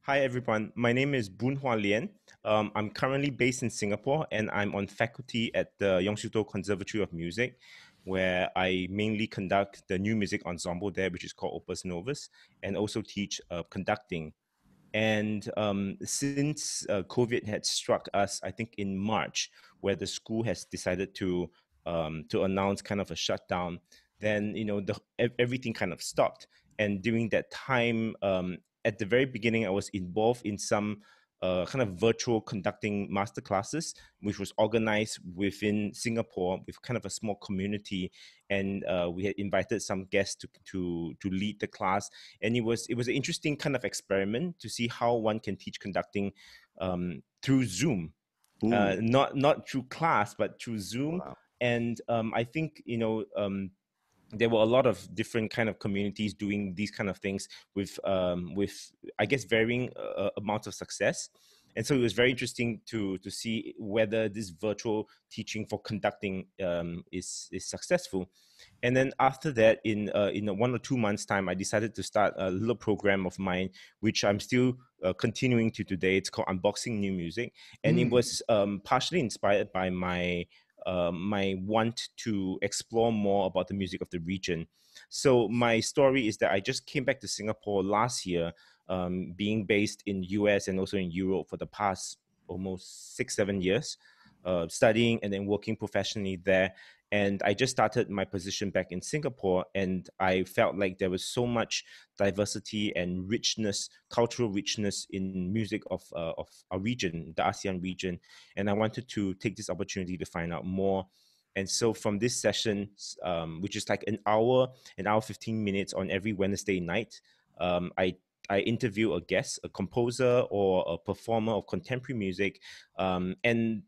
Hi, everyone. My name is Boon Hua Lian. I'm currently based in Singapore, and I'm on faculty at the Yong Siew Toh Conservatory of Music, where I mainly conduct the new music ensemble there, which is called Opus Novus, and also teach conducting. And since COVID had struck us, I think in March, where the school has decided to announce kind of a shutdown, then everything kind of stopped. And during that time, at the very beginning, I was involved in some kind of virtual conducting master classes, which was organized within Singapore with kind of a small community, and we had invited some guests to lead the class, and it was an interesting kind of experiment to see how one can teach conducting through Zoom, Ooh, not through class, but through Zoom. wow. And I think there were a lot of different kind of communities doing these kind of things with I guess varying amounts of success. And so it was very interesting to see whether this virtual teaching for conducting is successful. And then after that, in 1 or 2 months' time, I decided to start a little program of mine, which I'm still continuing to today. It's called Unboxing New Music, and it Mm, was partially inspired by my want to explore more about the music of the region. So my story is that I just came back to Singapore last year, being based in US and also in Europe for the past almost 6-7 years, studying and then working professionally there. And I just started my position back in Singapore, and I felt like there was so much diversity and richness, cultural richness in music of our region, the ASEAN region, and I wanted to take this opportunity to find out more. And so from this session, which is like an hour 15 minutes on every Wednesday night, um, I I interview a guest, a composer or a performer of contemporary music, and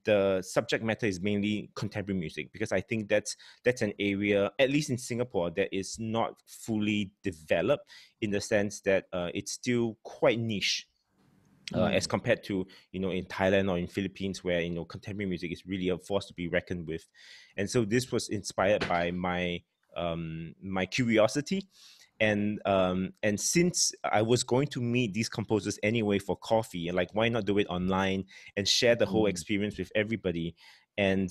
the subject matter is mainly contemporary music, because I think that's an area, at least in Singapore, that is not fully developed, in the sense that it's still quite niche, as mm. compared to in Thailand or in Philippines, where contemporary music is really a force to be reckoned with. And so this was inspired by my curiosity, and since I was going to meet these composers anyway for coffee, and like, why not do it online and share the whole Mm. experience with everybody, and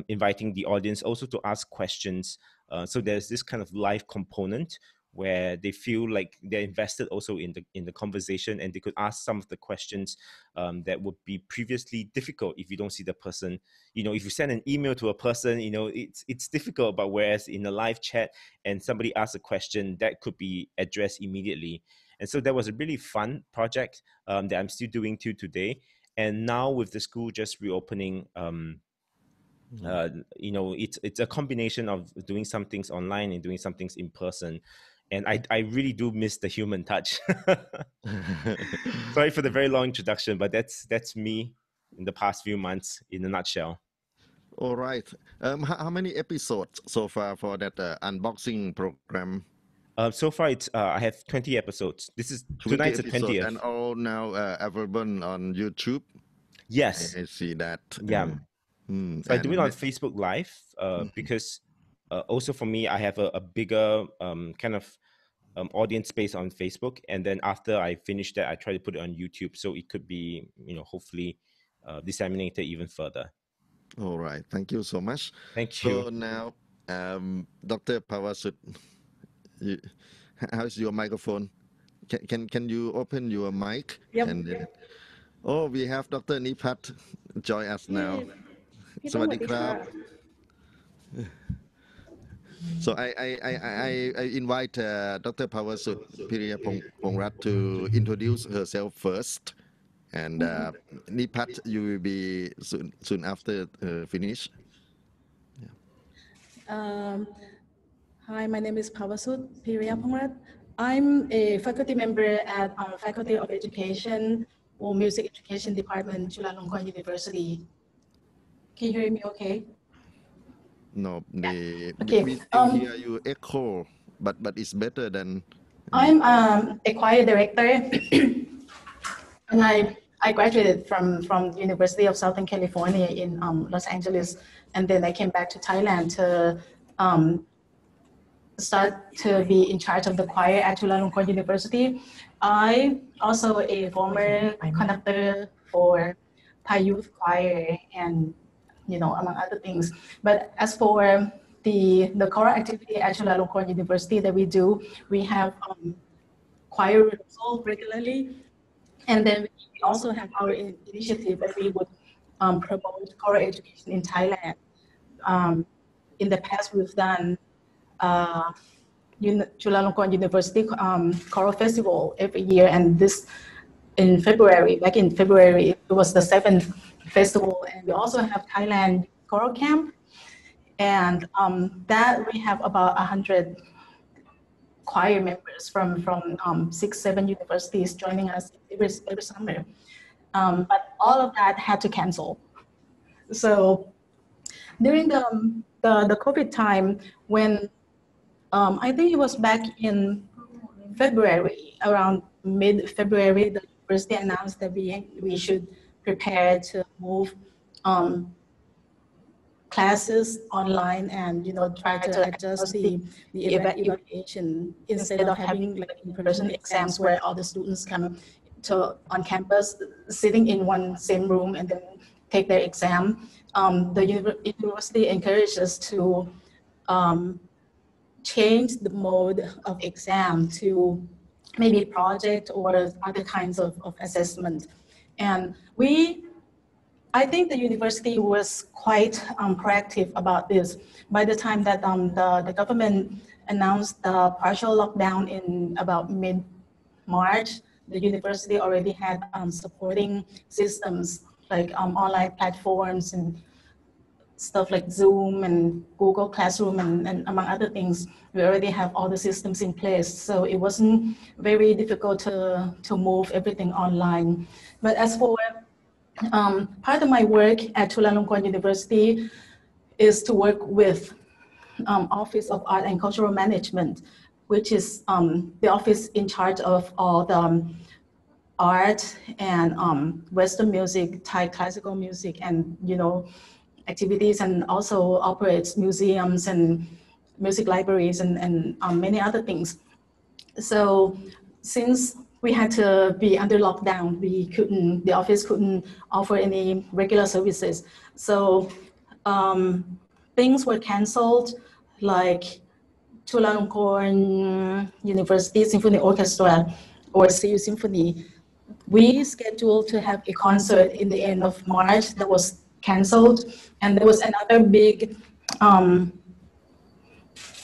inviting the audience also to ask questions. So there's this kind of live component where they feel like they're invested also in the conversation, and they could ask some of the questions that would be previously difficult if you don't see the person. If you send an email to a person, it's difficult, but whereas in a live chat and somebody asks a question, that could be addressed immediately. And so that was a really fun project that I'm still doing till today. And now with the school just reopening, Mm. it's a combination of doing some things online and doing some things in person, and I really do miss the human touch. Sorry for the very long introduction, but that's me in the past few months in a nutshell. All right. How many episodes so far for that unboxing program? So far, it's I have 20 episodes. This is 20 tonight's the episodes and 20th. all now available on YouTube. Yes, I see that. yeah. So I do it And on Facebook Live, because also for me, I have a bigger kind of audience space on Facebook, and then after I finish that, I try to put it on YouTube, so it could be hopefully disseminated even further. all right. Thank you so much. Thank you. So now, Dr. Pawasut, you, how's your microphone? Can you open your mic? Yep. And then, oh, we have Dr. Nipat join us now. พี่ต้นสวัสดีค่ะ Sawadee So I invite Dr. Pawasut Piriya Pongrat to introduce herself first, and Nipat, you will be soon after finish. Um, Hi, my name is Pawasut Piriyapangat. I'm a faculty member at our Faculty of Education or Music Education Department, Chulalongkorn University. Can you hear me okay? No, Okay. we still hear you echo, but it's better than. I'm a choir director, and I graduated from University of Southern California in Los Angeles, and then I came back to Thailand to start to be in charge of the choir at Chulalongkorn University. I also a former conductor for Thai Youth Choir and among other things. But as for the choral activity at Chulalongkorn University that we do, we have choir rehearsal regularly, and then we also have our initiative that we would promote choral education in Thailand. In the past, we've done Chulalongkorn University Choral Festival every year, and back in February, it was the 7th festival, and we also have Thailand Choral Camp, and that we have about 100 choir members from 6-7 universities joining us every summer. But all of that had to cancel. So during the COVID time, when I think it was back in February, around mid-February, the university announced that we should prepare to move classes online and try to adjust the evaluation instead of having like in-person exams where all the students come on campus sitting in one same room and then take their exam. The university encouraged us to change the mode of exam to maybe project or other kinds of assessment. And I think the university was quite proactive about this. By the time that the government announced the partial lockdown in about mid-March, the university already had supporting systems like online platforms and stuff like Zoom and Google Classroom and among other things. We already have all the systems in place. So it wasn't very difficult to move everything online. But as for part of my work at Chulalongkorn University is to work with Office of Art and Cultural Management, which is the office in charge of all the art and Western music, Thai classical music, and activities, and also operates museums and music libraries and many other things. So since we had to be under lockdown, the office couldn't offer any regular services. So things were canceled, like Chulalongkorn University Symphony Orchestra or CU Symphony. We scheduled to have a concert in the end of March that was canceled, and there was another big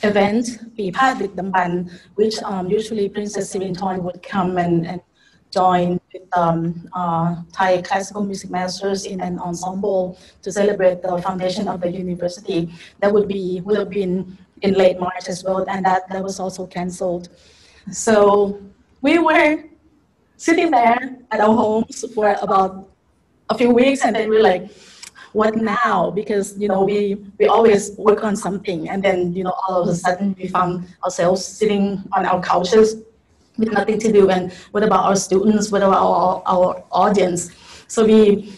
event, Pipat with Damban, which usually Princess Sirinthorn would come and join with Thai classical music masters in an ensemble to celebrate the foundation of the university. That would have been in late March as well, and that was also canceled. So we were sitting there at our homes for about a few weeks, and then we're like, what now? Because we always work on something, and then all of a sudden we found ourselves sitting on our couches with nothing to do. And what about our students? What about our audience? So we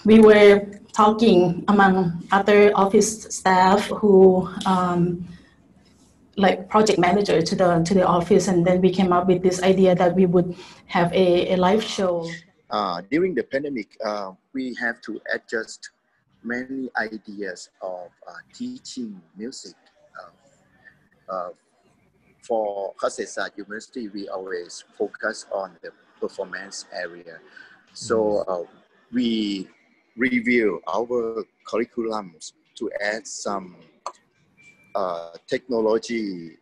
were talking among other office staff who like project manager to the office, and then we came up with this idea that we would have a live show. During the pandemic, we have to adjust many ideas of teaching music. For Kasetsart University, we always focus on the performance area. So we review our curriculums to add some technology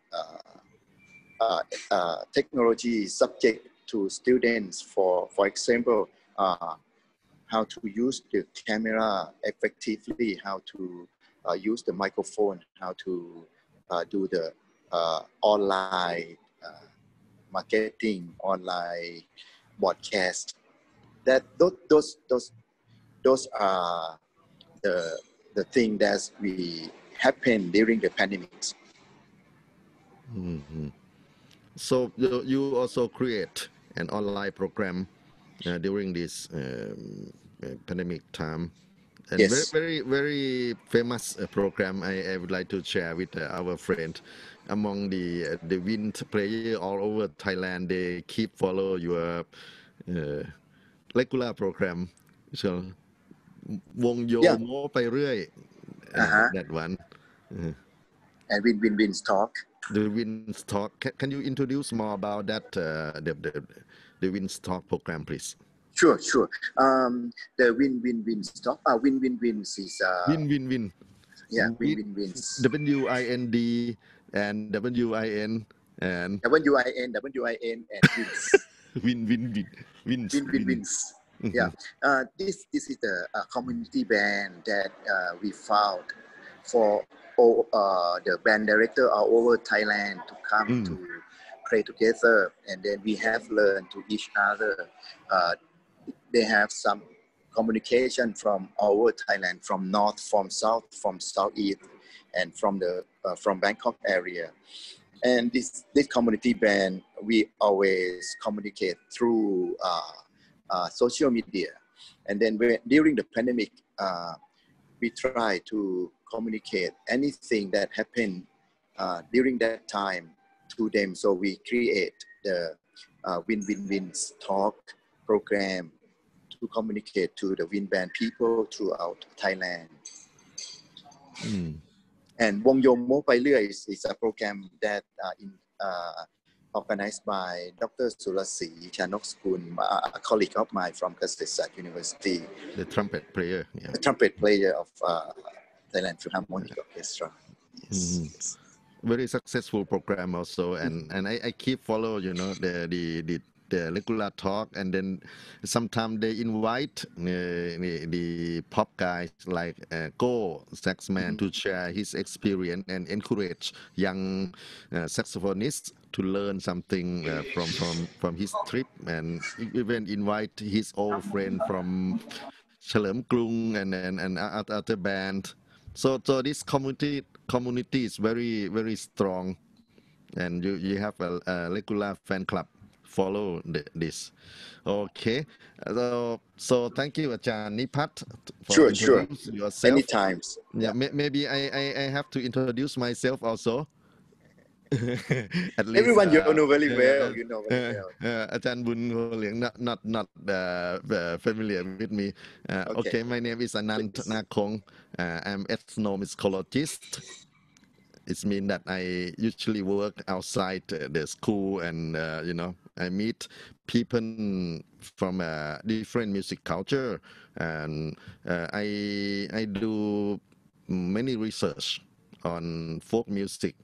subject to students. For example, how to use the camera effectively, how to use the microphone, how to do the online marketing, online broadcast. Those are the thing that we happen during the pandemics. Mm-hmm. So you also create an online program during this pandemic time. And Yes. very famous program I would like to share with our friend among the wind player all over Thailand. They keep follow your regular program. So วงโย Yeah. โมไปเรื่อย Uh-huh. that one. And Win's talk. The Winds Talk. Can you introduce more about that the Winds Talk program, please? Sure. The Win's talk. Wins is Win. yeah. Wins. WIND and WIN and WIN and wins. wins. Wins. Yeah. This is the community band that we found for the band director all over Thailand to come to play together, and then we have learned to each other. They have some communication from all over Thailand, from north, from south, from southeast, and from Bangkok area. And this community band, we always communicate through social media. And then during the pandemic, we try to communicate anything that happened during that time to them. So we create the Wins Talk program to communicate to the Win Band people throughout Thailand. And Wong Yo Mo Pai Lue is a program that organized by Dr. Surasi Chanoksukul, a colleague of mine from Kasetsat University. The trumpet player. Yeah. The trumpet player of Thailand Philharmonic Orchestra. Yes. Very successful program also, and I keep follow the regular talk, and then sometimes they invite the pop guys like Go Saxman to share his experience and encourage young saxophonists to learn something from his trip, and even invite his old friend from Chalerm Klung and other band. So this community is very strong, and you have a regular fan club follow this. Okay, so thank you, Ajahn Nipat, for Sure. introduce yourself. Anytime. Yeah, maybe I have to introduce myself also. At least, everyone you know very well. You know very well. Ajahn Bun Ho Liang not familiar with me. Okay, my name is Anant Nakong. I'm ethnomusicologist. It means that I usually work outside the school, and I meet people from different music culture, and I do many research on folk music,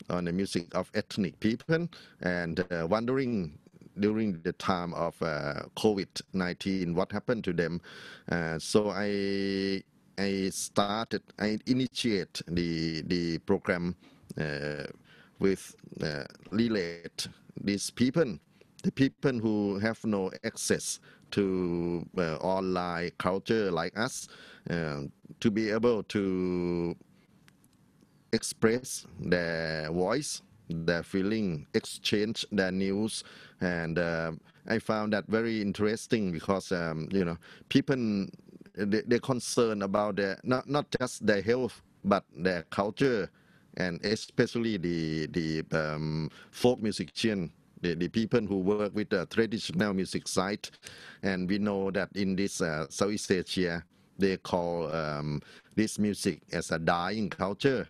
on the music of ethnic people, and wondering during the time of COVID-19 what happened to them. So I initiate the program with relate these people, the people who have no access to online culture like us, to be able to express their voice, their feeling, exchange their news, and I found that very interesting because people they're concerned about their not just their health but their culture, and especially the folk musician, the people who work with the traditional music side. And we know that in this Southeast Asia they call this music as a dying culture.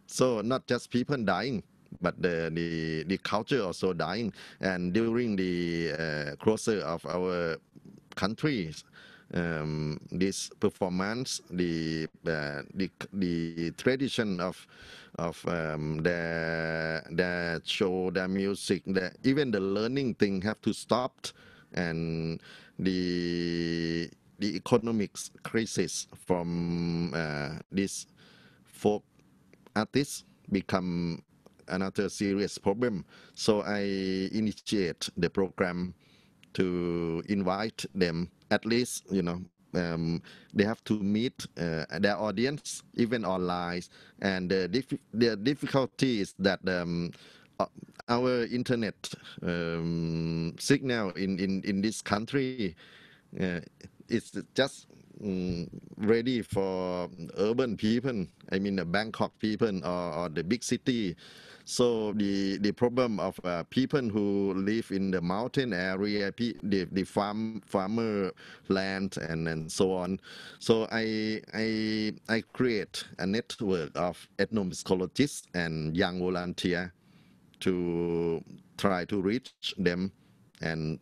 So not just people dying, but the culture also dying. And during the closure of our countries, this performance, the tradition of their show, their music, even the learning thing have to stop, and the economics crisis from this folk artists become another serious problem. So I initiate the program to invite them, at least they have to meet their audience even online. And the difficulty is that our internet signal in this country is just ready for urban people. I mean, the Bangkok people or the big city. So the problem of people who live in the mountain area, the farmer land and so on. So I create a network of ethnomusicologists and young volunteers to try to reach them and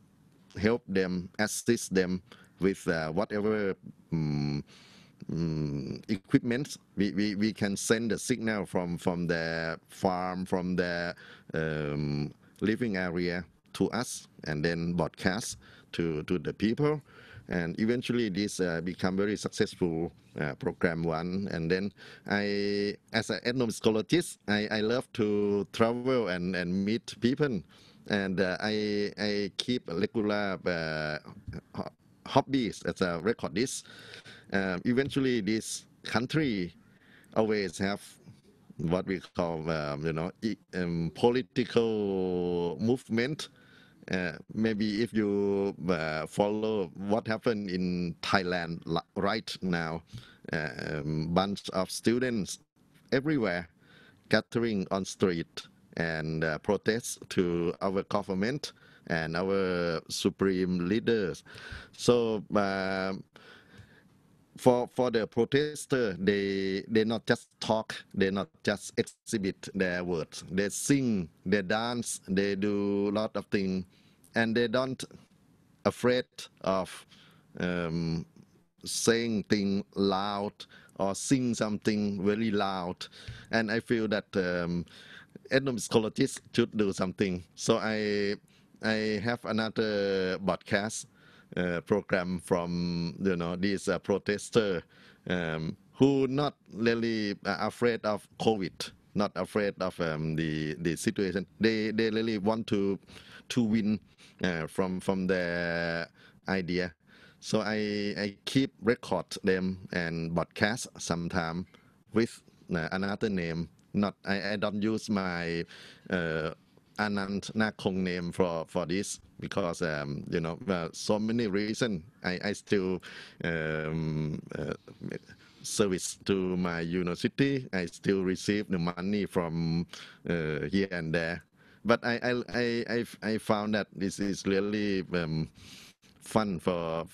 help them, assist them with whatever equipment we can send a signal from the farm, from the living area to us, and then broadcast to the people. And eventually this become very successful program one. And then I, as an ethnomusicologist, I love to travel and meet people. And I keep regular hobbies as a recordist. Eventually this country always have what we call political movement. Maybe if you follow what happened in Thailand right now, bunch of students everywhere gathering on street and protest to our government and our supreme leaders. So for the protester, they not just talk, they not just exhibit their words, they sing, they dance, they do a lot of things, and they don't afraid of saying thing loud or sing something very loud. And I feel that ethnomusicologists should do something. So I have another broadcast program from these protesters who not really afraid of COVID, not afraid of the situation. They really want to win from their idea. So I keep record them and broadcast sometime with another name. Not I don't use my Anand Nakong name for this because so many reasons. I still service to my university. I still receive the money from here and there. But I found that this is really fun for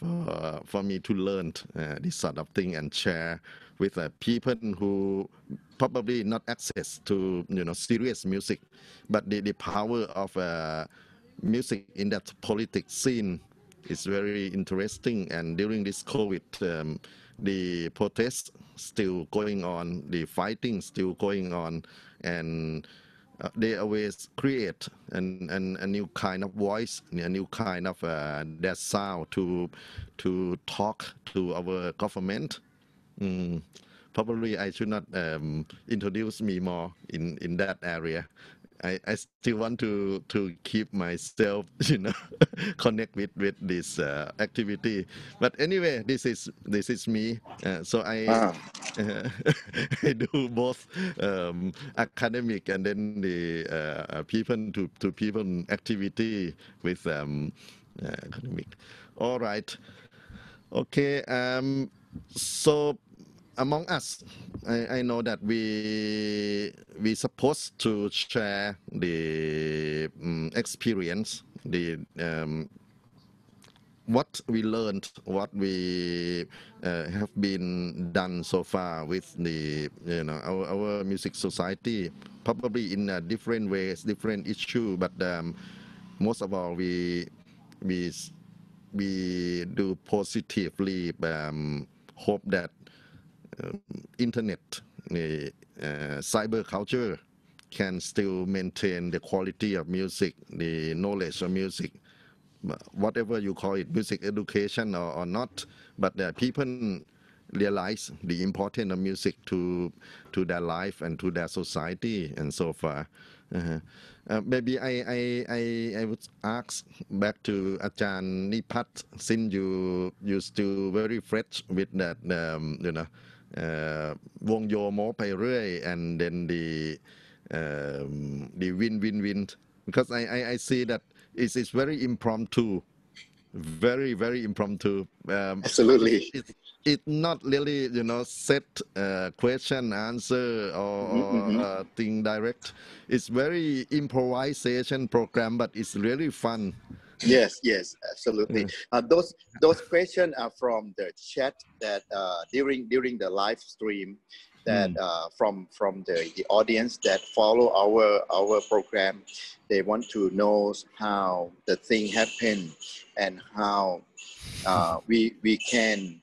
me to learn this sort of thing and share with people who probably not access to serious music, but the power of music in that politics scene is very interesting. And during this COVID, the protests still going on, the fighting still going on, and they always create a new kind of voice, a new kind of that sound to talk to our government. Probably I should not introduce me more in that area. I still want to keep myself, connect with this activity. But anyway, this is me. So I I do both academic and then the people to people activity with academic. All right. Okay. So among us, I know that we supposed to share the experience, the what we learned, what we have been done so far with the our music society, probably in different ways, different issue, but most of all we do positively hope that internet, cyber culture can still maintain the quality of music, the knowledge of music, whatever you call it, music education or not, but people realize the importance of music to their life and to their society and so far. Maybe I would ask back to Ajahn Nipat, since you still very fresh with that วงโยโมไปเรื่อย and then the win because I see that it is very impromptu, very impromptu. Absolutely. it's not really, set question answer or thing direct. It's very improvisation program, but it's really fun. Yes, yes, absolutely. Those questions are from the chat that during the live stream that from the audience that follow our program. They want to know how the thing happened and how we can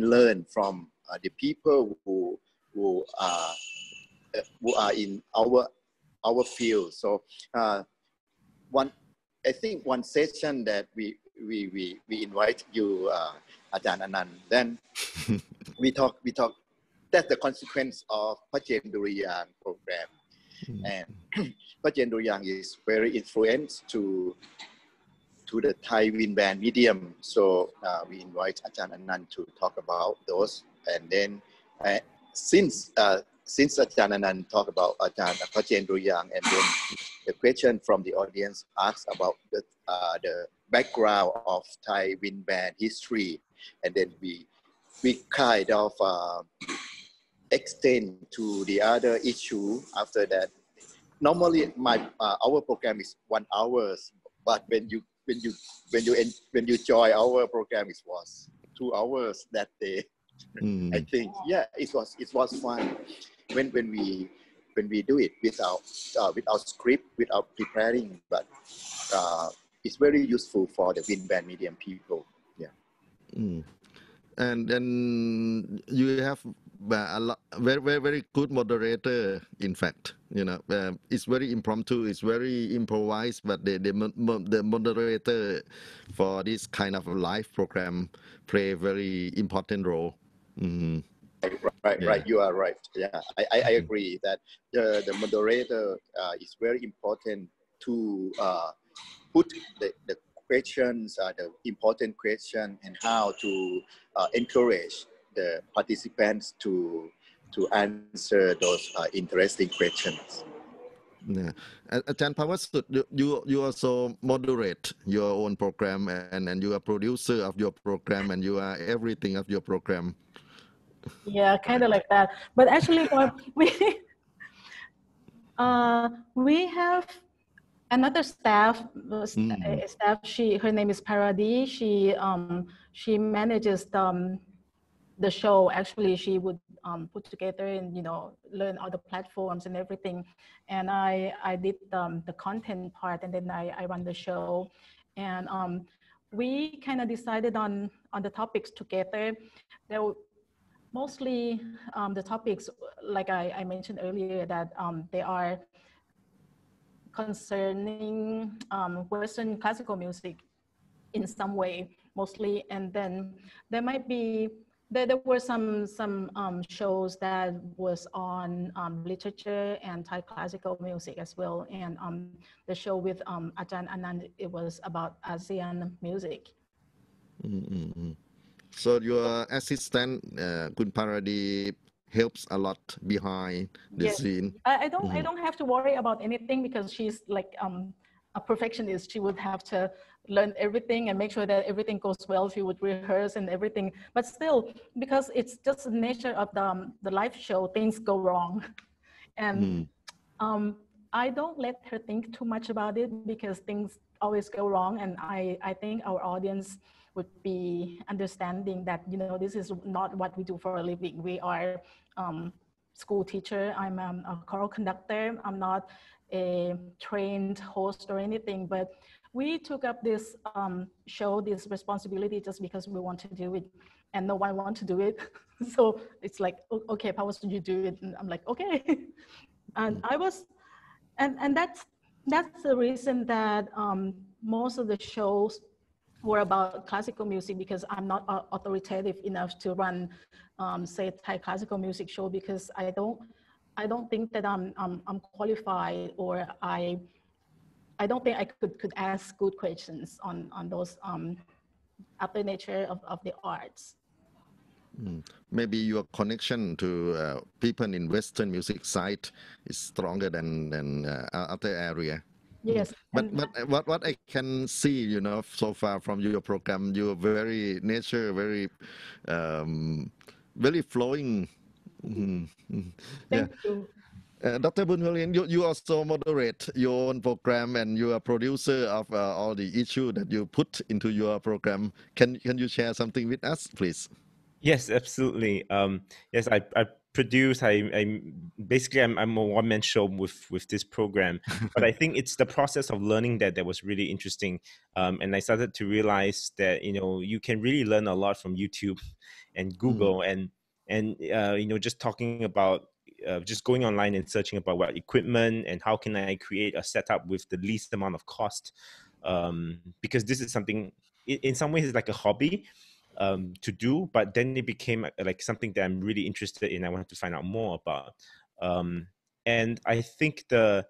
learn from the people who are in our field. So one, I think one session that we invite you, Ajahn Anand. Then we talk. That's the consequence of Pachen Duriyang program, and Pachen Duriyang is very influenced to the Thai wind band medium. So we invite Ajahn Anand to talk about those, and then since Ajahn Anand talk about Ajahn Pachen Duriyang, and then the question from the audience asks about the background of Thai wind band history, and then we kind of extend to the other issue after that. Normally, our program is 1 hour, but when you join our program, it was 2 hours that day. I think, yeah, it was fun when we do it without script, without preparing, but it's very useful for the wind band medium people. Yeah. And then you have very good moderator. In fact, it's very impromptu, it's very improvised, but the moderator for this kind of live program play a very important role. Right. You are right. Yeah, I agree that the moderator is very important to put the questions, the important question, and how to encourage the participants to answer those interesting questions. Yeah. Ajahn Pawasut, you also moderate your own program, and you are producer of your program, and you are everything of your program. Yeah, kind of like that. But actually, we have another staff. Her name is Paradi. She manages the show. Actually, she would put together and learn all the platforms and everything. And I did the content part, and then I run the show. And we kind of decided on the topics together. Mostly the topics, like I mentioned earlier, that they are concerning Western classical music in some way, mostly. And then there were some shows that was on literature and Thai classical music as well. And the show with Ajahn Anand, it was about ASEAN music. So your assistant, Kun Paradi, helps a lot behind the scene. I don't have to worry about anything because she's like a perfectionist. She would have to learn everything and make sure that everything goes well. She would rehearse and everything, but still, because it's just the nature of the live show, things go wrong, and I don't let her think too much about it because things always go wrong, and I think our audience would be understanding that this is not what we do for a living. We are school teacher. I'm a choral conductor. I'm not a trained host or anything, but we took up this show, this responsibility, just because we want to do it, and no one wants to do it. So it's like, okay, Pawasut, you do it, and I'm like, okay. And and that's the reason that most of the shows were about classical music, because I'm not authoritative enough to run, say, Thai classical music show, because I don't think that I'm qualified, or I don't think I could ask good questions on those upper nature of the arts. Maybe your connection to people in Western music side is stronger than other area. Yes, But and what I can see, so far from your program, you're very nature, very um, very flowing. Mhm, mhm. Yeah. thank you. Dr. Bunhulian, you also moderate your own program and you are producer of all the issue that you put into your program. Can you share something with us, please? Yes, absolutely. Yes, I produce. I basically I'm a one man show with this program, but I think it's the process of learning that was really interesting. And I started to realize that you can really learn a lot from YouTube and Mm, Google, and just talking about just going online and searching about what equipment and how can I create a setup with the least amount of cost, because this is something in some ways it's like a hobby to do, but then it became like something that I'm really interested in. I wanted to find out more about, um, and I think the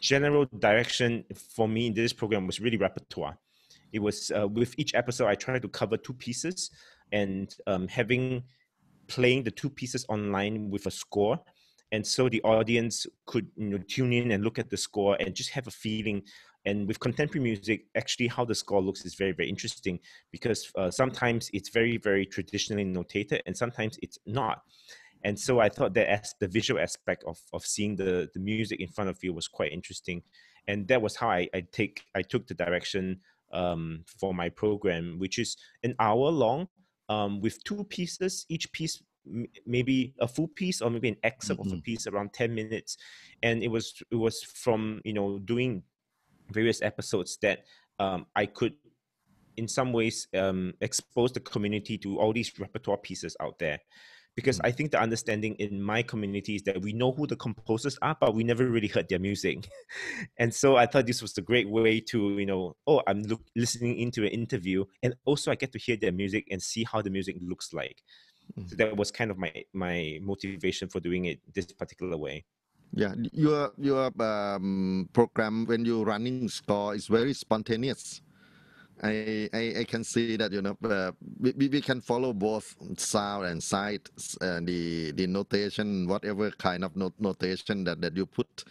general direction for me in this program was really repertoire. It was with each episode I tried to cover two pieces, and having playing the two pieces online with a score, and so the audience could tune in and look at the score and just have a feeling. And with contemporary music, actually how the score looks is very, very interesting, because sometimes it's very, very traditionally notated and sometimes it's not. And so I thought that as the visual aspect of seeing the music in front of you was quite interesting. And that was how I took the direction for my program, which is an hour long, with two pieces, each piece maybe a full piece or maybe an excerpt of a mhm, piece around 10 minutes. And it was from doing various episodes that I could in some ways expose the community to all these repertoire pieces out there, because I think the understanding in my community is that we know who the composers are, but we never really heard their music. And so I thought this was a great way to oh, I'm listening into an interview, and also I get to hear their music and see how the music looks like. So mhm. that was kind of my motivation for doing it this particular way. Yeah, your program when you running score is very spontaneous. I can see that we can follow both sound and sight, the notation, whatever kind of notation that you put